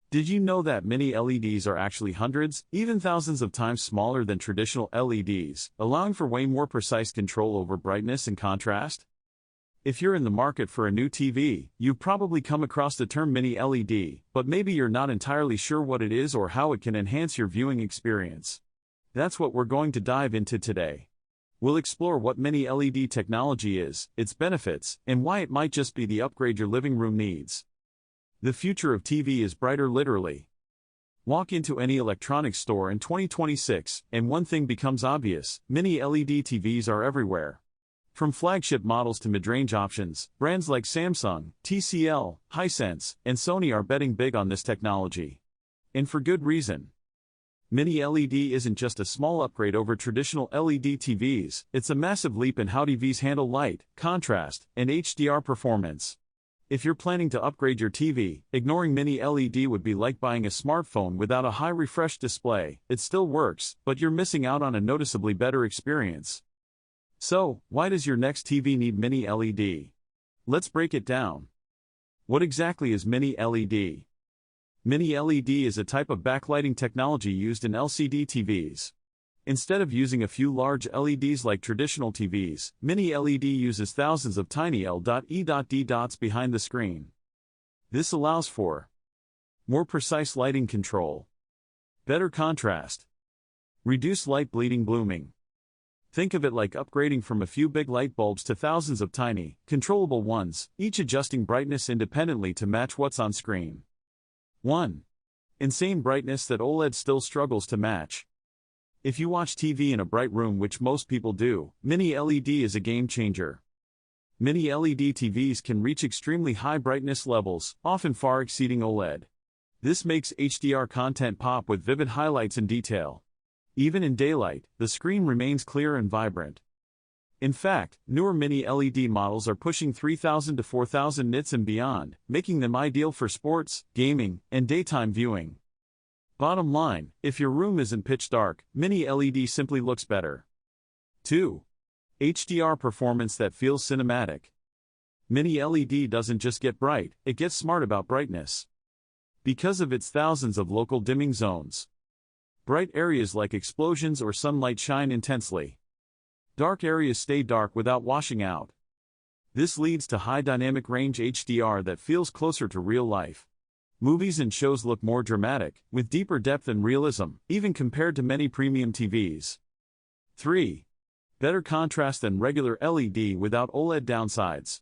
Did you know that mini LEDs are actually hundreds, even thousands of times smaller than traditional LEDs, allowing for way more precise control over brightness and contrast? If you're in the market for a new TV, you've probably come across the term mini LED, but maybe you're not entirely sure what it is or how it can enhance your viewing experience. That's what we're going to dive into today. We'll explore what mini LED technology is, its benefits, and why it might just be the upgrade your living room needs. The future of TV is brighter literally. Walk into any electronics store in 2026, and one thing becomes obvious: mini LED TVs are everywhere. From flagship models to mid-range options, brands like Samsung, TCL, Hisense, and Sony are betting big on this technology. And for good reason. Mini LED isn't just a small upgrade over traditional LED TVs, it's a massive leap in how TVs handle light, contrast, and HDR performance. If you're planning to upgrade your TV, ignoring mini LED would be like buying a smartphone without a high refresh display. It still works, but you're missing out on a noticeably better experience. So, why does your next TV need mini LED? Let's break it down. What exactly is mini LED? Mini LED is a type of backlighting technology used in LCD TVs. Instead of using a few large LEDs like traditional TVs, mini LED uses thousands of tiny LED dots behind the screen. This allows for more precise lighting control, better contrast, reduced light bleeding blooming. Think of it like upgrading from a few big light bulbs to thousands of tiny, controllable ones, each adjusting brightness independently to match what's on screen. 1. Insane brightness that OLED still struggles to match. If you watch TV in a bright room, which most people do, mini LED is a game changer. Mini LED TVs can reach extremely high brightness levels, often far exceeding OLED. This makes HDR content pop with vivid highlights and detail. Even in daylight, the screen remains clear and vibrant. In fact, newer mini LED models are pushing 3,000 to 4,000 nits and beyond, making them ideal for sports, gaming, and daytime viewing. Bottom line, if your room isn't pitch dark, mini LED simply looks better. 2. HDR performance that feels cinematic. Mini LED doesn't just get bright, it gets smart about brightness. Because of its thousands of local dimming zones. Bright areas like explosions or sunlight shine intensely. Dark areas stay dark without washing out. This leads to high dynamic range HDR that feels closer to real life. Movies and shows look more dramatic, with deeper depth and realism, even compared to many premium TVs. 3. Better contrast than regular LED without OLED downsides.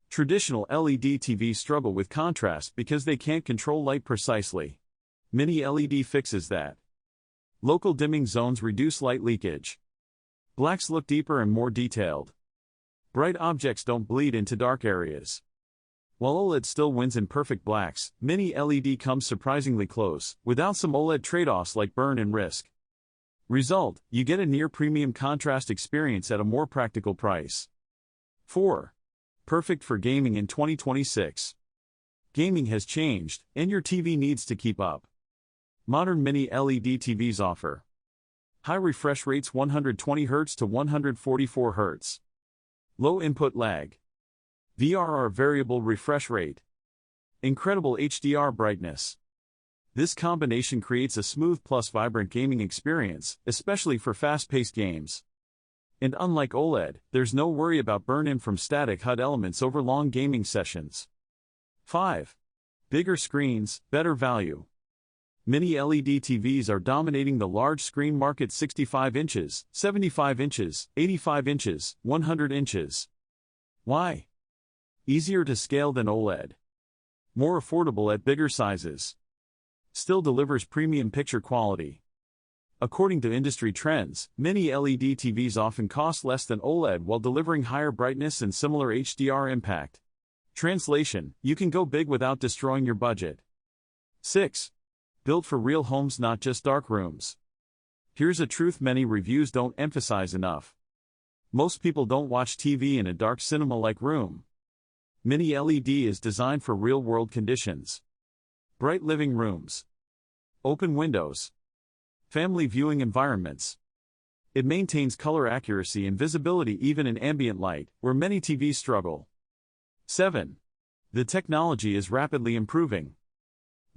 Traditional LED TVs struggle with contrast because they can't control light precisely. Mini LED fixes that. Local dimming zones reduce light leakage. Blacks look deeper and more detailed. Bright objects don't bleed into dark areas. While OLED still wins in perfect blacks, mini LED comes surprisingly close, without some OLED trade-offs like burn and risk. Result, you get a near-premium contrast experience at a more practical price. 4. Perfect for gaming in 2026. Gaming has changed, and your TV needs to keep up. Modern mini LED TVs offer high refresh rates 120 Hz to 144 Hz. Low input lag. VRR variable refresh rate. Incredible HDR brightness. This combination creates a smooth plus vibrant gaming experience, especially for fast-paced games. And unlike OLED, there's no worry about burn-in from static HUD elements over long gaming sessions. 5. Bigger screens, better value. Mini LED TVs are dominating the large screen market: 65 inches, 75 inches, 85 inches, 100 inches. Why? Easier to scale than OLED. More affordable at bigger sizes. Still delivers premium picture quality. According to industry trends, mini LED TVs often cost less than OLED while delivering higher brightness and similar HDR impact. Translation: you can go big without destroying your budget. 6. Built for real homes, not just dark rooms. Here's a truth many reviews don't emphasize enough. Most people don't watch TV in a dark cinema-like room. Mini LED is designed for real-world conditions. Bright living rooms. Open windows. Family viewing environments. It maintains color accuracy and visibility even in ambient light, where many TVs struggle. 7. The technology is rapidly improving.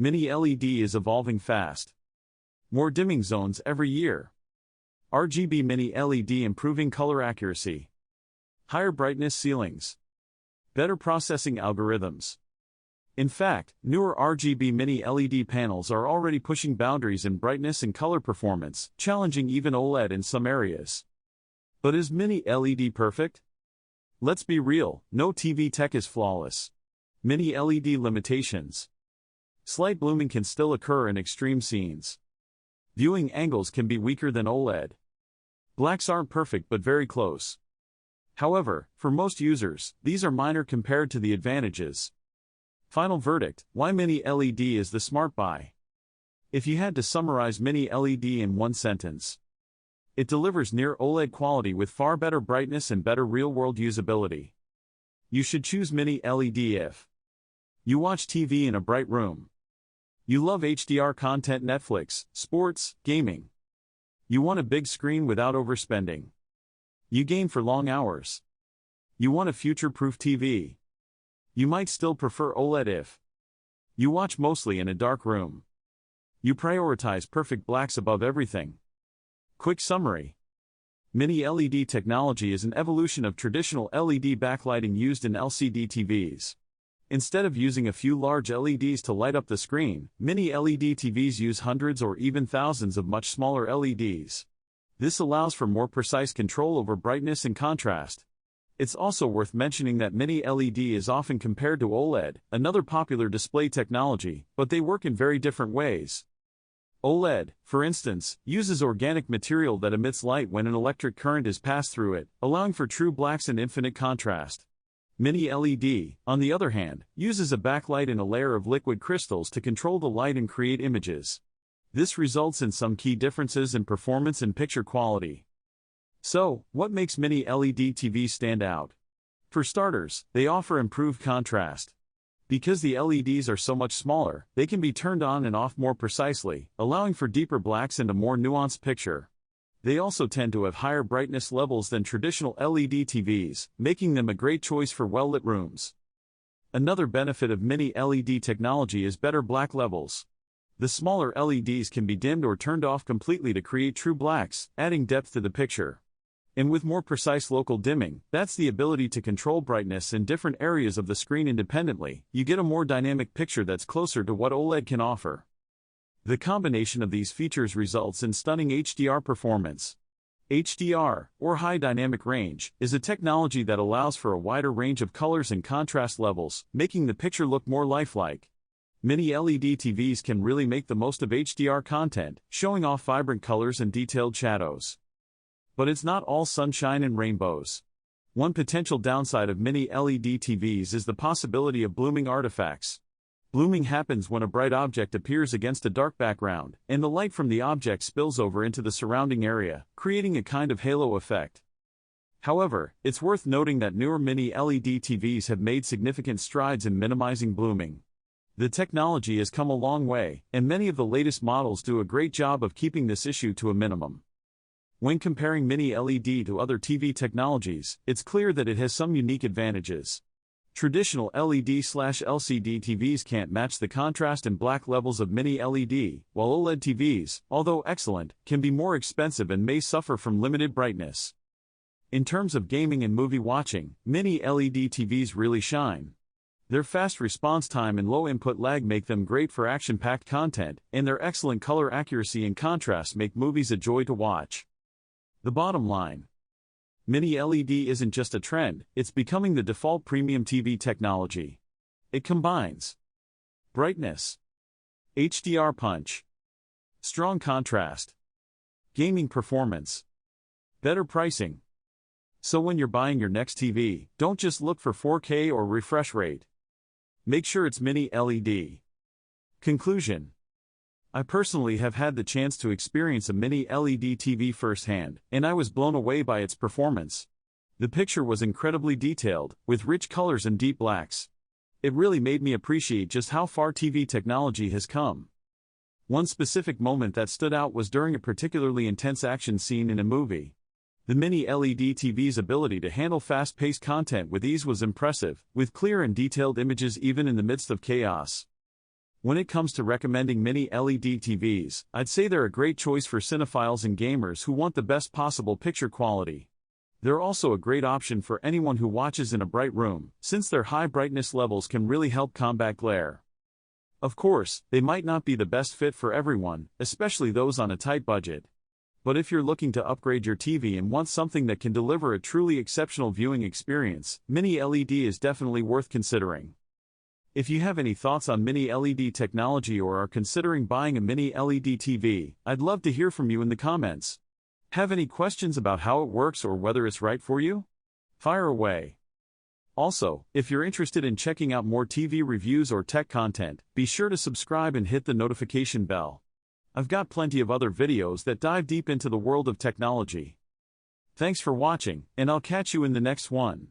Mini LED is evolving fast. More dimming zones every year. RGB Mini LED improving color accuracy. Higher brightness ceilings. Better processing algorithms. In fact, newer RGB Mini LED panels are already pushing boundaries in brightness and color performance, challenging even OLED in some areas. But is Mini LED perfect? Let's be real, no TV tech is flawless. Mini LED limitations. Slight blooming can still occur in extreme scenes. Viewing angles can be weaker than OLED. Blacks aren't perfect but very close. However, for most users, these are minor compared to the advantages. Final verdict: why Mini LED is the smart buy? If you had to summarize Mini LED in one sentence, it delivers near OLED quality with far better brightness and better real-world usability. You should choose Mini LED if you watch TV in a bright room. You love HDR content, Netflix, sports, gaming. You want a big screen without overspending. You game for long hours. You want a future-proof TV. You might still prefer OLED if you watch mostly in a dark room. You prioritize perfect blacks above everything. Quick summary. Mini LED technology is an evolution of traditional LED backlighting used in LCD TVs. Instead of using a few large LEDs to light up the screen, Mini LED TVs use hundreds or even thousands of much smaller LEDs. This allows for more precise control over brightness and contrast. It's also worth mentioning that Mini LED is often compared to OLED, another popular display technology, but they work in very different ways. OLED, for instance, uses organic material that emits light when an electric current is passed through it, allowing for true blacks and infinite contrast. Mini LED, on the other hand, uses a backlight and a layer of liquid crystals to control the light and create images. This results in some key differences in performance and picture quality. So, what makes Mini LED TVs stand out? For starters, they offer improved contrast. Because the LEDs are so much smaller, they can be turned on and off more precisely, allowing for deeper blacks and a more nuanced picture. They also tend to have higher brightness levels than traditional LED TVs, making them a great choice for well-lit rooms. Another benefit of Mini LED technology is better black levels. The smaller LEDs can be dimmed or turned off completely to create true blacks, adding depth to the picture. And with more precise local dimming, that's the ability to control brightness in different areas of the screen independently, you get a more dynamic picture that's closer to what OLED can offer. The combination of these features results in stunning HDR performance. HDR, or High Dynamic Range, is a technology that allows for a wider range of colors and contrast levels, making the picture look more lifelike. Mini LED TVs can really make the most of HDR content, showing off vibrant colors and detailed shadows. But it's not all sunshine and rainbows. One potential downside of Mini LED TVs is the possibility of blooming artifacts. Blooming happens when a bright object appears against a dark background, and the light from the object spills over into the surrounding area, creating a kind of halo effect. However, it's worth noting that newer Mini LED TVs have made significant strides in minimizing blooming. The technology has come a long way, and many of the latest models do a great job of keeping this issue to a minimum. When comparing Mini LED to other TV technologies, it's clear that it has some unique advantages. Traditional LED/LCD TVs can't match the contrast and black levels of Mini LED, while OLED TVs, although excellent, can be more expensive and may suffer from limited brightness. In terms of gaming and movie watching, Mini LED TVs really shine. Their fast response time and low input lag make them great for action-packed content, and their excellent color accuracy and contrast make movies a joy to watch. The bottom line: Mini LED isn't just a trend, it's becoming the default premium TV technology. It combines brightness, HDR punch, strong contrast, gaming performance, better pricing. So when you're buying your next TV, don't just look for 4K or refresh rate. Make sure it's Mini LED. Conclusion: I personally have had the chance to experience a Mini LED TV firsthand, and I was blown away by its performance. The picture was incredibly detailed, with rich colors and deep blacks. It really made me appreciate just how far TV technology has come. One specific moment that stood out was during a particularly intense action scene in a movie. The Mini LED TV's ability to handle fast-paced content with ease was impressive, with clear and detailed images even in the midst of chaos. When it comes to recommending mini LED TVs, I'd say they're a great choice for cinephiles and gamers who want the best possible picture quality. They're also a great option for anyone who watches in a bright room, since their high brightness levels can really help combat glare. Of course, they might not be the best fit for everyone, especially those on a tight budget. But if you're looking to upgrade your TV and want something that can deliver a truly exceptional viewing experience, mini LED is definitely worth considering. If you have any thoughts on mini LED technology or are considering buying a mini LED TV, I'd love to hear from you in the comments. Have any questions about how it works or whether it's right for you? Fire away. Also, if you're interested in checking out more TV reviews or tech content, be sure to subscribe and hit the notification bell. I've got plenty of other videos that dive deep into the world of technology. Thanks for watching, and I'll catch you in the next one.